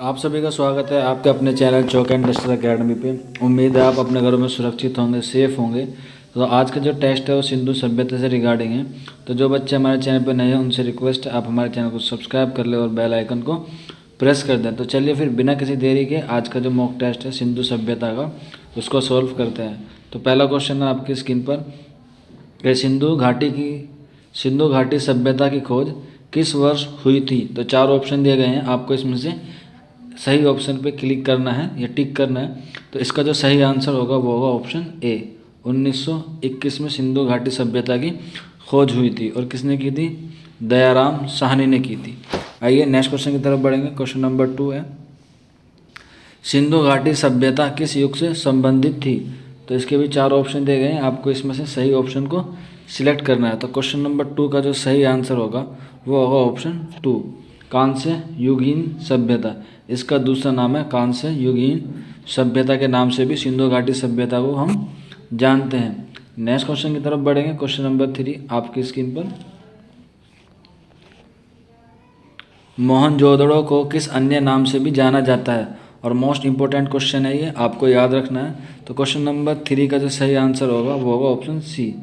आप सभी का स्वागत है आपके अपने channel chalk and industrial academy पे। उम्मीद है आप अपने घरों में सुरक्षित होंगे, सेफ़ होंगे। तो आज का जो टेस्ट है वो सिंधु सभ्यता से रिगार्डिंग है। तो जो बच्चे हमारे चैनल पर नए हैं उनसे रिक्वेस्ट है आप हमारे चैनल को सब्सक्राइब कर ले और बेल आइकन को प्रेस कर दें। तो चलिए फिर बिना किसी देरी के आज का जो मॉक टेस्ट है सिंधु सभ्यता का उसको सॉल्व करते हैं। तो पहला क्वेश्चन है आपकी स्क्रीन पर कि सिंधु घाटी सभ्यता की खोज किस वर्ष हुई थी। तो चार ऑप्शन दिए गए हैं, आपको इसमें से सही ऑप्शन पे क्लिक करना है या टिक करना है। तो इसका जो सही आंसर होगा वो होगा ऑप्शन ए। 1921 में सिंधु घाटी सभ्यता की खोज हुई थी और किसने की थी? दयाराम साहनी ने की थी। आइए नेक्स्ट क्वेश्चन की तरफ बढ़ेंगे। क्वेश्चन नंबर 2 है, सिंधु घाटी सभ्यता किस युग से संबंधित थी। तो इसके भी चार ऑप्शन दिए गए हैं, आपको इसमें से सही ऑप्शन को सिलेक्ट करना है। तो क्वेश्चन नंबर 2 का जो सही आंसर होगा वो होगा ऑप्शन 2, कांस्य युगीन सभ्यता। इसका दूसरा नाम है कांस्य युगीन सभ्यता के नाम से भी सिंधु घाटी सभ्यता को हम जानते हैं। नेक्स्ट क्वेश्चन की तरफ बढ़ेंगे। क्वेश्चन नंबर 3 आपकी स्क्रीन पर, मोहनजोदड़ो को किस अन्य नाम से भी जाना जाता है। और मोस्ट इंपॉर्टेंट क्वेश्चन है ये, आपको याद रखना है। तो क्वेश्चन नंबर 3 का जो सही आंसर होगा वो होगा ऑप्शन सी,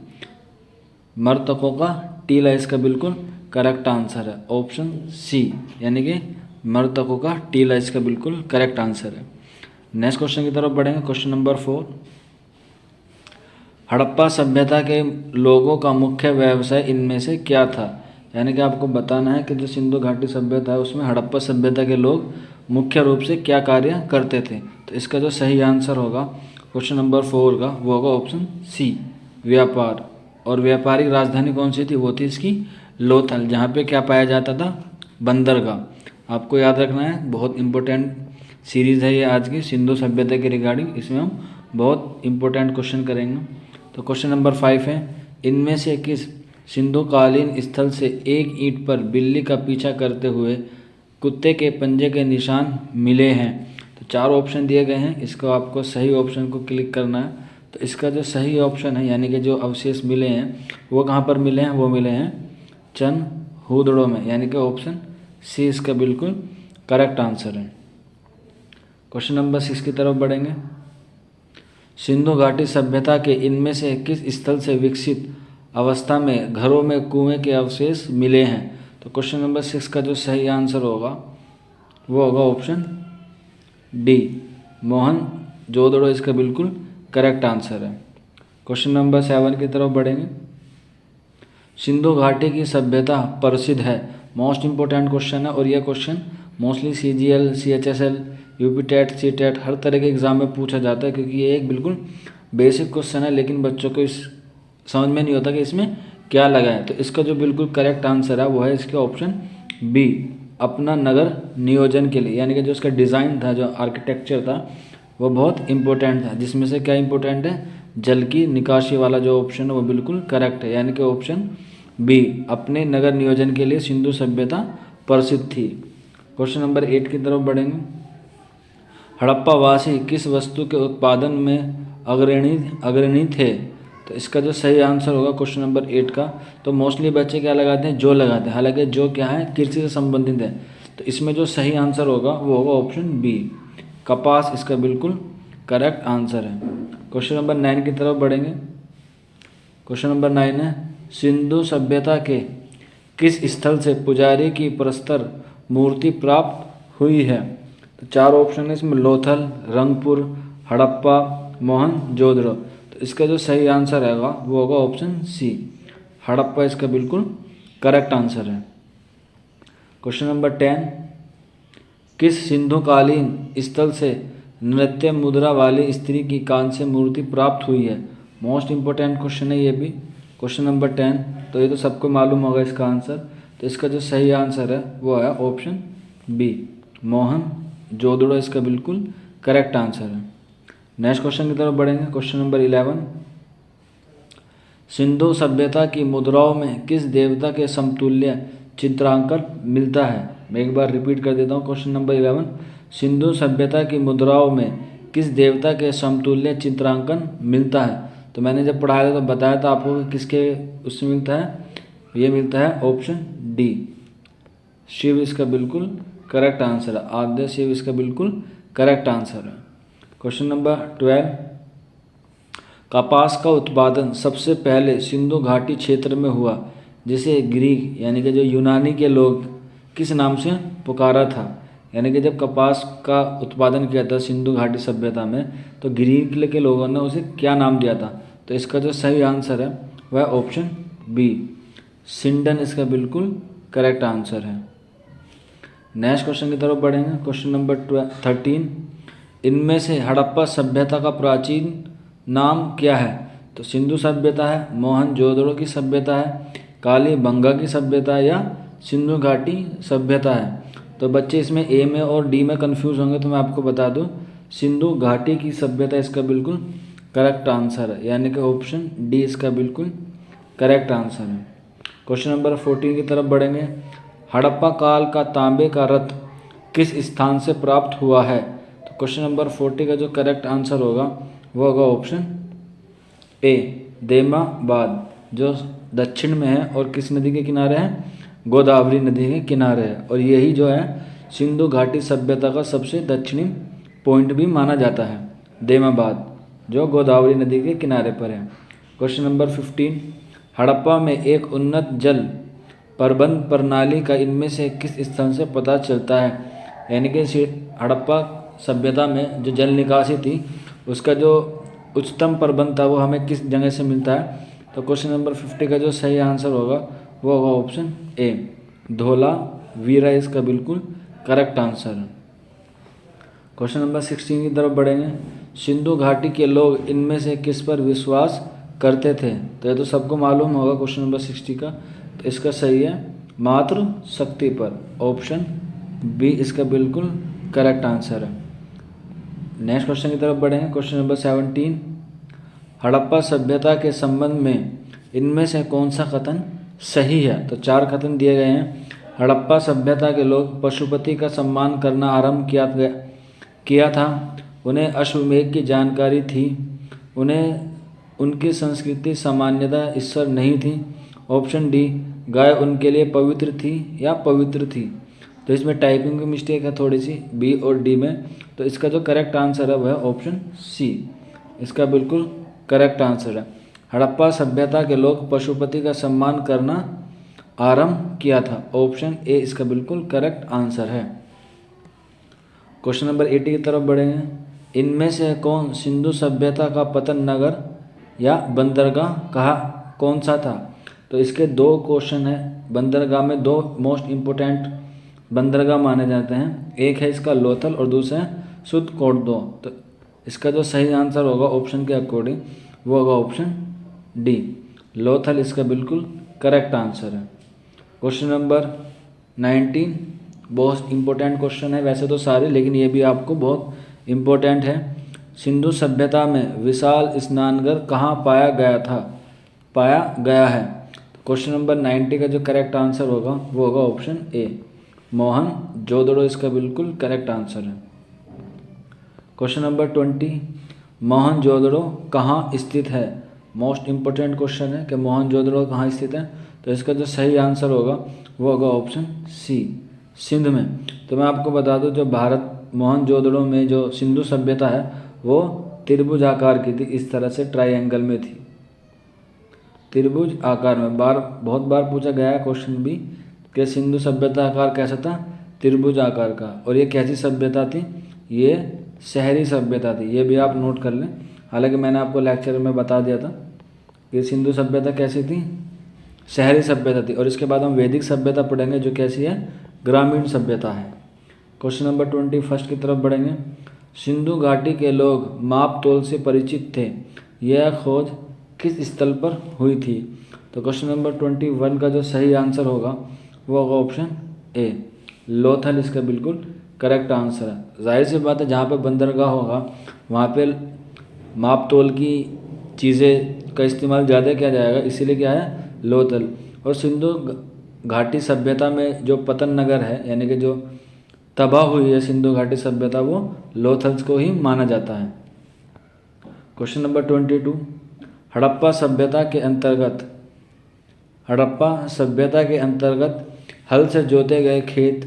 मरतकों का टीला। इसका बिल्कुल करेक्ट आंसर है ऑप्शन सी, यानी कि मरतकों का टीला इसका बिल्कुल करेक्ट आंसर है। नेक्स्ट क्वेश्चन की तरफ बढ़ेंगे। क्वेश्चन नंबर 4, हड़प्पा सभ्यता के लोगों का मुख्य व्यवसाय इनमें से क्या था। यानी कि आपको बताना है कि जो सिंधु घाटी सभ्यता है उसमें हड़प्पा सभ्यता के लोग मुख्य रूप से क्या कार्य करते थे। तो इसका जो सही आंसर होगा क्वेश्चन नंबर 4 का वो होगा ऑप्शन सी, व्यापार। और व्यापारिक राजधानी कौन सी थी? वो थी इसकी लोथल, जहाँ पे क्या पाया जाता था? बंदरगाह। आपको याद रखना है, बहुत इंपॉर्टेंट सीरीज़ है ये आज की सिंधु सभ्यता के रिगार्डिंग। इसमें हम बहुत इंपॉर्टेंट क्वेश्चन करेंगे। तो क्वेश्चन नंबर 5 है, इनमें से किस सिंधुकालीन स्थल से एक ईंट पर बिल्ली का पीछा करते हुए कुत्ते के पंजे के निशान मिले हैं। तो चार ऑप्शन दिए गए हैं, इसको आपको सही ऑप्शन को क्लिक करना है। तो इसका जो सही ऑप्शन है, यानी कि जो अवशेष मिले हैं वो कहाँ पर मिले हैं? वो मिले हैं चनहुदड़ो में, यानी कि ऑप्शन सी इसका बिल्कुल करेक्ट आंसर है। क्वेश्चन नंबर 6 की तरफ बढ़ेंगे। सिंधु घाटी सभ्यता के इनमें से किस स्थल से विकसित अवस्था में घरों में कुएं के अवशेष मिले हैं। तो क्वेश्चन नंबर 6 का जो सही आंसर होगा वो होगा ऑप्शन डी, मोहनजोदड़ो इसका बिल्कुल करेक्ट आंसर है। क्वेश्चन नंबर 7 की तरफ बढ़ेंगे। सिंधु घाटी की सभ्यता प्रसिद्ध है, मोस्ट इंपॉर्टेंट क्वेश्चन है। और यह question mostly CGL, CHSL, UP TET, CTET हर तरह के एग्ज़ाम में पूछा जाता है, क्योंकि ये एक बिल्कुल बेसिक क्वेश्चन है, लेकिन बच्चों को इस समझ में नहीं होता कि इसमें क्या लगा है। तो इसका जो बिल्कुल करेक्ट आंसर है वो है इसके ऑप्शन बी, अपना नगर नियोजन के लिए। यानी कि जो इसका डिज़ाइन था, जो आर्किटेक्चर था वो बहुत इंपॉर्टेंट था, जिसमें से क्या इंपॉर्टेंट है? जल की निकासी वाला जो ऑप्शन है वो बिल्कुल करेक्ट है, यानी कि ऑप्शन बी, अपने नगर नियोजन के लिए सिंधु सभ्यता प्रसिद्ध थी। क्वेश्चन नंबर 8 की तरफ बढ़ेंगे। हड़प्पा वासी किस वस्तु के उत्पादन में अग्रणी थे। तो इसका जो सही आंसर होगा क्वेश्चन नंबर 8 का, तो मोस्टली बच्चे क्या लगाते हैं? जो लगाते हैं, हालांकि जो क्या है? कृषि से संबंधित है। तो इसमें जो सही आंसर होगा वो होगा ऑप्शन बी, कपास इसका बिल्कुल करेक्ट आंसर है। क्वेश्चन नंबर 9 की तरफ बढ़ेंगे। क्वेश्चन नंबर 9 है, सिंधु सभ्यता के किस स्थल से पुजारी की प्रस्तर मूर्ति प्राप्त हुई है। तो चार ऑप्शन है इसमें, लोथल, रंगपुर, हड़प्पा, मोहनजोदड़ो। तो इसका जो सही आंसर रहेगा वो होगा ऑप्शन सी, हड़प्पा इसका बिल्कुल करेक्ट आंसर है। क्वेश्चन नंबर 10, किस सिंधुकालीन स्थल से नृत्य मुद्रा वाली स्त्री की कांस्य मूर्ति प्राप्त हुई है। मोस्ट इंपॉर्टेंट क्वेश्चन है ये भी। क्वेश्चन नंबर 10, तो ये तो सबको मालूम होगा इसका आंसर। तो इसका जो सही आंसर है वो है ऑप्शन बी, मोहनजोदड़ो इसका बिल्कुल करेक्ट आंसर है। नेक्स्ट क्वेश्चन की तरफ बढ़ेंगे। क्वेश्चन नंबर 11, सिंधु सभ्यता की मुद्राओं में किस देवता के समतुल्य चित्रांकन मिलता है। मैं एक बार रिपीट कर देता हूँ। क्वेश्चन नंबर 11, सिंधु सभ्यता की मुद्राओं में किस देवता के समतुल्य चित्रांकन मिलता है। तो मैंने जब पढ़ाया था तो बताया था आपको कि किसके उससे मिलता है। ये मिलता है ऑप्शन डी, शिव इसका बिल्कुल करेक्ट आंसर है। आद्य शिव इसका बिल्कुल करेक्ट आंसर है। क्वेश्चन नंबर 12, कपास का उत्पादन सबसे पहले सिंधु घाटी क्षेत्र में हुआ, जिसे ग्रीक यानी कि जो यूनानी के लोग किस नाम से पुकारा था। यानी कि जब कपास का उत्पादन किया था सिंधु घाटी सभ्यता में, तो ग्रीक के लोगों ने उसे क्या नाम दिया था। तो इसका जो सही आंसर है वह ऑप्शन बी, सिंडन इसका बिल्कुल करेक्ट आंसर है। नेक्स्ट क्वेश्चन की तरफ बढ़ेंगे। क्वेश्चन नंबर 13, इनमें से हड़प्पा सभ्यता का प्राचीन नाम क्या है। तो सिंधु सभ्यता है, मोहनजोदड़ो की सभ्यता है, कालीबंगा की सभ्यता है, या सिंधु घाटी सभ्यता है। तो बच्चे इसमें ए में और डी में कंफ्यूज होंगे, तो मैं आपको बता दूं सिंधु घाटी की सभ्यता इसका बिल्कुल करेक्ट आंसर है, यानी कि ऑप्शन डी इसका बिल्कुल करेक्ट आंसर है। क्वेश्चन नंबर 14 की तरफ बढ़ेंगे। हड़प्पा काल का तांबे का रथ किस स्थान से प्राप्त हुआ है। तो क्वेश्चन नंबर 40 का जो करेक्ट आंसर होगा वो होगा ऑप्शन ए, देमाबाद, जो दक्षिण में है और किस नदी के किनारे है, गोदावरी नदी के किनारे है। और यही जो है सिंधु घाटी सभ्यता का सबसे दक्षिणी पॉइंट भी माना जाता है, देमाबाद, जो गोदावरी नदी के किनारे पर है। क्वेश्चन नंबर 15, हड़प्पा में एक उन्नत जल प्रबंध प्रणाली का इनमें से किस स्थान से पता चलता है। यानी कि हड़प्पा सभ्यता में जो जल निकासी थी उसका जो उच्चतम प्रबंध था वो हमें किस जगह से मिलता है। तो क्वेश्चन नंबर 50 का जो सही आंसर होगा वो होगा ऑप्शन ए, धोलावीरा इसका बिल्कुल करेक्ट आंसर है। क्वेश्चन नंबर 16 की तरफ बढ़ेंगे। सिंधु घाटी के लोग इनमें से किस पर विश्वास करते थे। तो ये तो सबको मालूम होगा क्वेश्चन नंबर 60 का। तो इसका सही है मातृ शक्ति पर, ऑप्शन बी इसका बिल्कुल करेक्ट आंसर है। नेक्स्ट क्वेश्चन की तरफ बढ़ेंगे। क्वेश्चन नंबर 17, हड़प्पा सभ्यता के संबंध में इनमें से कौन सा कथन सही है। तो 4 कथन दिए गए हैं। हड़प्पा सभ्यता के लोग पशुपति का सम्मान करना आरंभ किया था, उन्हें अश्वमेध की जानकारी थी, उन्हें उनकी संस्कृति सामान्यतः ईश्वर नहीं थी, ऑप्शन डी, गाय उनके लिए पवित्र थी या पवित्र थी। तो इसमें टाइपिंग की मिस्टेक है थोड़ी सी बी और डी में। तो इसका जो करेक्ट आंसर है वह ऑप्शन सी इसका बिल्कुल करेक्ट आंसर है। हड़प्पा सभ्यता के लोग पशुपति का सम्मान करना आरंभ किया था, ऑप्शन ए इसका बिल्कुल करेक्ट आंसर है। क्वेश्चन नंबर 80 की तरफ बढ़ेंगे। इनमें से कौन सिंधु सभ्यता का पतन नगर या बंदरगाह कहा कौन सा था। तो इसके 2 क्वेश्चन है। बंदरगाह में 2 मोस्ट इम्पोर्टेंट बंदरगाह माने जाते हैं, एक है इसका लोथल और दूसरा है सुदकोट्टो। तो इसका जो सही आंसर होगा ऑप्शन के अकॉर्डिंग वो होगा ऑप्शन डी, लोथल इसका बिल्कुल करेक्ट आंसर है। क्वेश्चन नंबर 19 बहुत इंपॉर्टेंट क्वेश्चन है वैसे तो सारे, लेकिन ये भी आपको बहुत इम्पोर्टेंट है। सिंधु सभ्यता में विशाल स्नानघर कहाँ पाया गया है। क्वेश्चन नंबर 90 का जो करेक्ट आंसर होगा वो होगा ऑप्शन ए, मोहनजोदड़ो इसका बिल्कुल करेक्ट आंसर है। क्वेश्चन नंबर 20, मोहनजोदड़ो कहाँ स्थित है। मोस्ट इम्पोर्टेंट क्वेश्चन है कि मोहनजोदड़ो कहाँ स्थित है। तो इसका जो सही आंसर होगा वो होगा ऑप्शन सी, सिंध में। तो मैं आपको बता दूं जो भारत मोहनजोदड़ो में जो सिंधु सभ्यता है वो त्रिभुज आकार की थी, इस तरह से ट्रायंगल में थी, त्रिभुज आकार में। बहुत बार पूछा गया है क्वेश्चन भी कि सिंधु सभ्यता आकार कैसा था, त्रिभुज आकार का। और ये कैसी सभ्यता थी, ये शहरी सभ्यता थी, ये भी आप नोट कर लें। हालांकि मैंने आपको लेक्चर में बता दिया था कि सिंधु सभ्यता कैसी थी, शहरी सभ्यता थी। और इसके बाद हम वैदिक सभ्यता पढ़ेंगे जो कैसी है, ग्रामीण सभ्यता है। क्वेश्चन नंबर 21 की तरफ बढ़ेंगे। सिंधु घाटी के लोग माप तोल से परिचित थे, यह खोज किस स्थल पर हुई थी। तो क्वेश्चन नंबर 21 का जो सही आंसर होगा वो होगा ऑप्शन ए, लोथल इसका बिल्कुल करेक्ट आंसर है। जाहिर सी बात है जहाँ पे बंदरगाह होगा वहाँ पे माप तोल की चीज़ें का इस्तेमाल ज़्यादा किया जाएगा, इसीलिए क्या है, लोथल। और सिंधु घाटी सभ्यता में जो पतन नगर है यानी कि जो तबाह हुई है सिंधु घाटी सभ्यता, वो लोथल्स को ही माना जाता है। क्वेश्चन नंबर 22, हड़प्पा सभ्यता के अंतर्गत हल से जोते गए खेत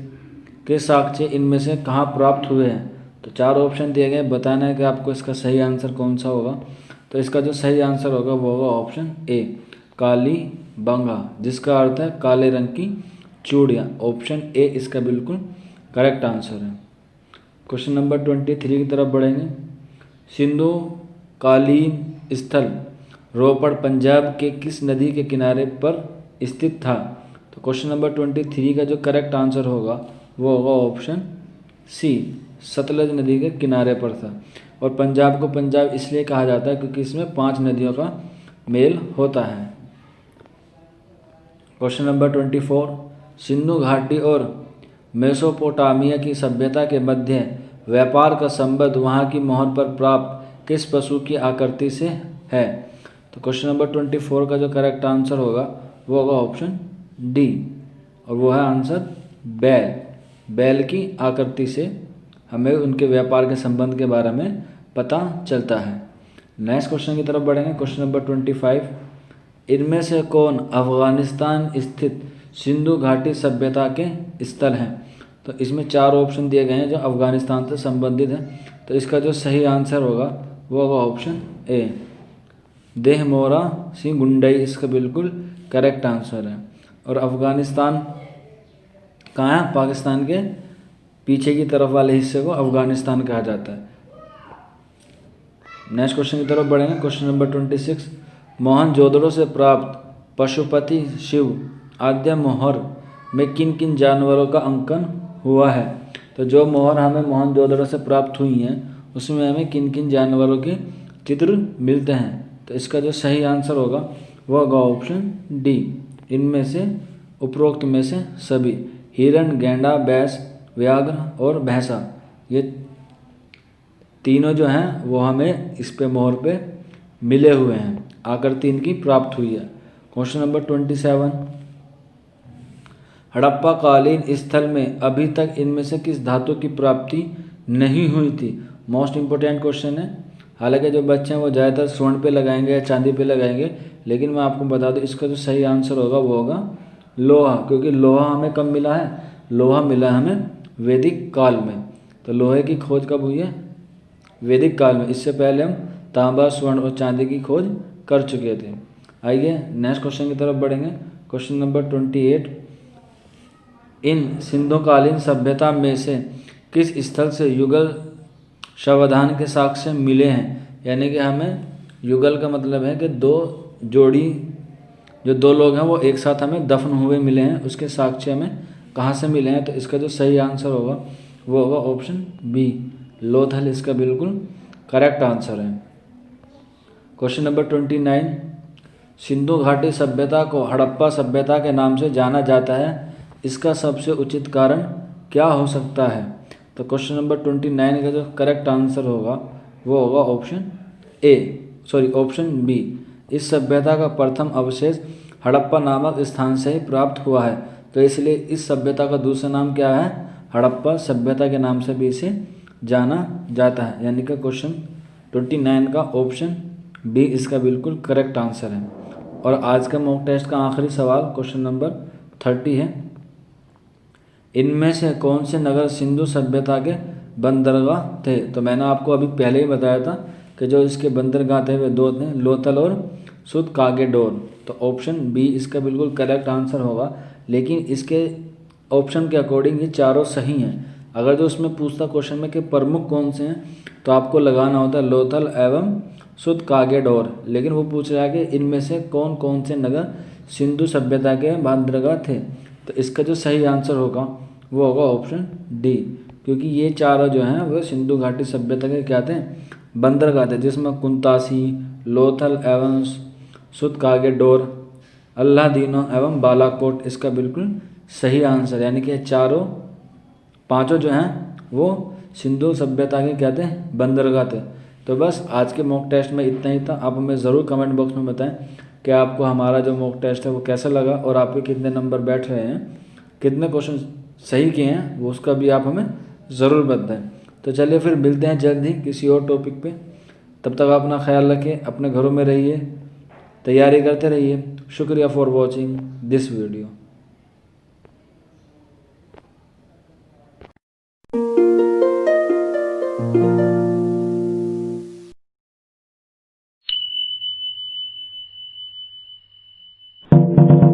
के साक्ष्य इनमें से कहाँ प्राप्त हुए हैं। तो 4 ऑप्शन दिए गए, बताना है कि आपको इसका सही आंसर कौन सा होगा। तो इसका जो सही आंसर होगा वो होगा ऑप्शन ए, काली बंगा, जिसका अर्थ है काले रंग की चूड़ियाँ। ऑप्शन ए इसका बिल्कुल करेक्ट आंसर है। क्वेश्चन नंबर 23 की तरफ बढ़ेंगे। सिंधु कालीन स्थल रोपड़ पंजाब के किस नदी के किनारे पर स्थित था। तो क्वेश्चन नंबर 23 का जो करेक्ट आंसर होगा वो होगा ऑप्शन सी, सतलज नदी के किनारे पर था। और पंजाब को पंजाब इसलिए कहा जाता है क्योंकि इसमें 5 नदियों का मेल होता है। क्वेश्चन नंबर 24, सिंधु घाटी और मेसोपोटामिया की सभ्यता के मध्य व्यापार का संबंध वहाँ की मोहर पर प्राप्त किस पशु की आकृति से है। तो क्वेश्चन नंबर 24 का जो करेक्ट आंसर होगा वो होगा ऑप्शन डी, और वो है आंसर बैल। बैल की आकृति से हमें उनके व्यापार के संबंध के बारे में पता चलता है। नेक्स्ट क्वेश्चन की तरफ बढ़ेंगे। क्वेश्चन नंबर 25, इनमें से कौन अफगानिस्तान स्थित सिंधु घाटी सभ्यता के स्थल हैं। तो इसमें 4 ऑप्शन दिए गए हैं जो अफगानिस्तान से संबंधित हैं। तो इसका जो सही आंसर होगा वो होगा ऑप्शन ए, देहमोरा सिंगुंडई, इसका बिल्कुल करेक्ट आंसर है। और अफगानिस्तान कहाँ है, पाकिस्तान के पीछे की तरफ वाले हिस्से को अफगानिस्तान कहा जाता है। नेक्स्ट क्वेश्चन की तरफ बढ़ेंगे। क्वेश्चन नंबर 26, मोहनजोदड़ो से प्राप्त पशुपति शिव आद्य मोहर में किन किन जानवरों का अंकन हुआ है। तो जो मोहर हमें मोहनजोदड़ो से प्राप्त हुई हैं उसमें हमें किन किन जानवरों के चित्र मिलते हैं। तो इसका जो सही आंसर होगा वो होगा ऑप्शन डी, इनमें से उपरोक्त में से सभी। हिरण, गेंडा, बैस, व्याघ्र और भैंसा, ये तीनों जो हैं वो हमें इस पे मोहर पे मिले हुए हैं, आकृति इनकी प्राप्त हुई है। क्वेश्चन नंबर 27, हड़प्पा कालीन स्थल में अभी तक इनमें से किस धातु की प्राप्ति नहीं हुई थी। मोस्ट इंपोर्टेंट क्वेश्चन है। हालांकि जो बच्चे हैं वो ज़्यादातर स्वर्ण पे लगाएंगे या चांदी पे लगाएंगे, लेकिन मैं आपको बता दूं इसका जो सही आंसर होगा वो होगा लोहा, क्योंकि लोहा हमें कब मिला है, लोहा मिला है हमें वैदिक काल में। तो लोहे की खोज कब हुई है, वैदिक काल में। इससे पहले हम तांबा, स्वर्ण और चांदी की खोज कर चुके थे। आइए नेक्स्ट क्वेश्चन की तरफ बढ़ेंगे। क्वेश्चन नंबर 28, इन सिंधुकालीन सभ्यता में से किस स्थल से युगल शवाधान के साक्ष्य मिले हैं। यानी कि हमें युगल का मतलब है कि 2 जोड़ी जो 2 लोग हैं वो एक साथ हमें दफन हुए मिले हैं, उसके साक्ष्य हमें कहाँ से मिले हैं। तो इसका जो सही आंसर होगा वो होगा ऑप्शन बी, लोथल, इसका बिल्कुल करेक्ट आंसर है। क्वेश्चन नंबर 29, सिंधु घाटी सभ्यता को हड़प्पा सभ्यता के नाम से जाना जाता है, इसका सबसे उचित कारण क्या हो सकता है। तो क्वेश्चन नंबर 29 का जो करेक्ट आंसर होगा वो होगा ऑप्शन बी, इस सभ्यता का प्रथम अवशेष हड़प्पा नामक स्थान से ही प्राप्त हुआ है। तो इसलिए इस सभ्यता का दूसरा नाम क्या है, हड़प्पा सभ्यता के नाम से भी इसे जाना जाता है। यानी कि क्वेश्चन 29 का ऑप्शन बी इसका बिल्कुल करेक्ट आंसर है। और आज का मॉक टेस्ट का आखिरी सवाल क्वेश्चन नंबर 30 है, इनमें से कौन से नगर सिंधु सभ्यता के बंदरगाह थे। तो मैंने आपको अभी पहले ही बताया था कि जो इसके बंदरगाह थे वे 2 थे, लोथल और सुतकागेडोर। तो ऑप्शन बी इसका बिल्कुल करेक्ट आंसर होगा, लेकिन इसके ऑप्शन के अकॉर्डिंग ये चारों सही हैं। अगर जो उसमें पूछता क्वेश्चन में कि प्रमुख कौन से हैं तो आपको लगाना होता है लोथल एवं सुतकागेडोर, लेकिन वो पूछ रहा है कि इनमें से कौन कौन से नगर सिंधु सभ्यता के बंदरगाह थे। तो इसका जो सही आंसर होगा वो होगा ऑप्शन डी, क्योंकि ये चारों जो हैं वो सिंधु घाटी सभ्यता के क्या थे, बंदरगाह थे, जिसमें कुंतासी, लोथल एवं सुतकागेडोर, अल्लादीनो एवं बालाकोट इसका बिल्कुल सही आंसर। यानी कि चारों 5 जो हैं वो सिंधु सभ्यता के क्या थे, बंदरगाह थे। तो बस आज के मॉक टेस्ट में इतना ही था। आप हमें ज़रूर कमेंट बॉक्स में बताएं कि आपको हमारा जो मॉक टेस्ट है वो कैसा लगा और आपके कितने नंबर बैठ रहे हैं, कितने क्वेश्चन सही किए हैं, वो उसका भी आप हमें ज़रूर बताएं। तो चलिए फिर मिलते हैं जल्द ही किसी और टॉपिक पे। तब तक अपना ख्याल रखें, अपने घरों में रहिए, तैयारी करते रहिए। शुक्रिया फॉर वॉचिंग दिस वीडियो। है।